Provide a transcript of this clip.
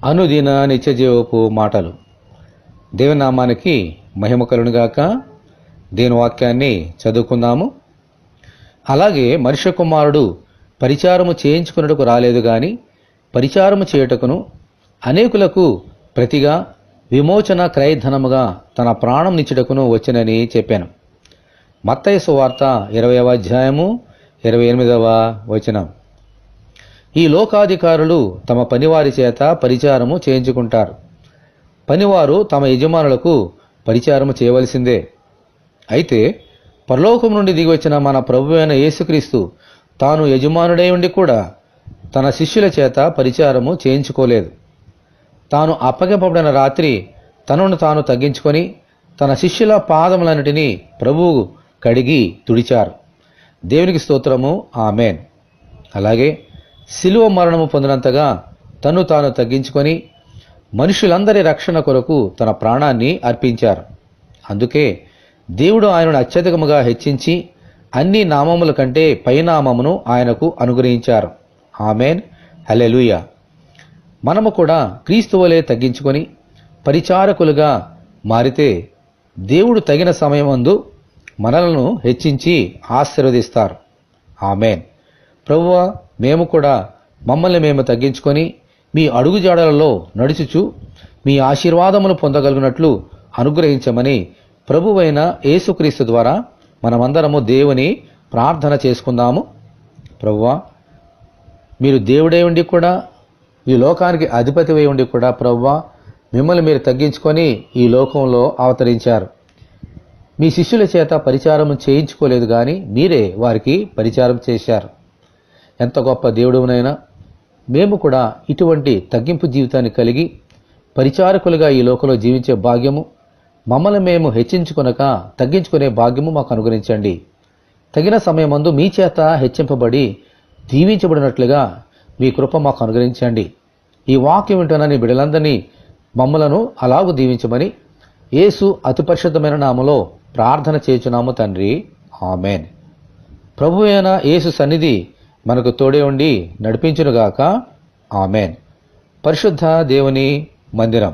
అనుదిన నిత్యజీవపు మాటలు. దేవుని నామానికి మహిమ కలుగునుగాక. దేవుని వాక్యాన్ని చదువుకుందాము. అలాగే మనుష్య కుమారుడు పరిచారము చేయించుకున్నట్టుకు రాలేదు గాని పరిచారము చేయుటకును అనేకులకు ప్రతిగా విమోచన క్రయధనముగా తన ప్రాణం నిచ్చుటకును వచ్చెనని చెప్పాను. మత్తయి సువార్త 20వ అధ్యాయము 28వ వచనం. ఈ లోకాధికారులు తమ పనివారి చేత పరిచారము చేయించుకుంటారు. పనివారు తమ యజమానులకు పరిచారము చేయవలసిందే. అయితే పరలోకం నుండి దిగివచ్చిన మన ప్రభువైన యేసుక్రీస్తు తాను యజమానుడై ఉండి కూడా తన శిష్యుల చేత పరిచారము చేయించుకోలేదు. తాను అప్పగింపబడిన రాత్రి తనను తాను తగ్గించుకొని తన శిష్యుల పాదములన్నిటినీ ప్రభువు కడిగి తుడిచారు. దేవునికి స్తోత్రము, ఆమేన్. అలాగే శిలువ మరణము పొందినంతగా తను తాను తగ్గించుకొని మనుషులందరి రక్షణ కొరకు తన ప్రాణాన్ని అర్పించారు. అందుకే దేవుడు ఆయనను అత్యధికముగా హెచ్చించి అన్ని నామముల కంటే పైనామమును ఆయనకు అనుగ్రహించారు. ఆమేన్, హల్లెలూయా. మనము కూడా క్రీస్తు వలె తగ్గించుకొని పరిచారకులుగా మారితే దేవుడు తగిన సమయమందు మనలను హెచ్చించి ఆశీర్వదిస్తారు. ఆమేన్. ప్రభువా, మేము కూడా మమ్మల్ని మేము తగ్గించుకొని మీ అడుగుజాడలలో నడుచుచు మీ ఆశీర్వాదములు పొందగలిగినట్లు అనుగ్రహించమని ప్రభువైన యేసుక్రీస్తు ద్వారా మనమందరము దేవుని ప్రార్థన చేసుకుందాము. ప్రభువా, మీరు దేవుడై ఉండి కూడా ఈ లోకానికి అధిపతివై ఉండి కూడా ప్రభువా మిమ్మల్ని మీరు తగ్గించుకొని ఈ లోకంలో అవతరించారు. మీ శిష్యుల చేత పరిచారం చేయించుకోలేదు కానీ మీరే వారికి పరిచారం చేశారు. ఎంత గొప్ప దేవుడునైనా మేము కూడా ఇటువంటి తగ్గింపు జీవితాన్ని కలిగి పరిచారకులుగా ఈ లోకంలో జీవించే భాగ్యము, మమ్మల్ని మేము హెచ్చించుకొనక తగ్గించుకునే భాగ్యము మాకు అనుగ్రహించండి. తగిన సమయమందు మీ చేత హెచ్చింపబడి దీవించబడినట్లుగా మీ కృప మాకు అనుగ్రహించండి. ఈ వాక్యం వింటున్న నీ బిడ్డలందరినీ మమ్మలను అలాగూ దీవించమని యేసు అతి పరిశుద్ధమైన నామములో ప్రార్థన చేయుచున్నాము తండ్రి, ఆమేన్. ప్రభువైన యేసు సన్నిధి మనకు తోడే ఉండి నడిపించునుగాక. ఆమేన్. పరిశుద్ధ దేవుని మందిరం.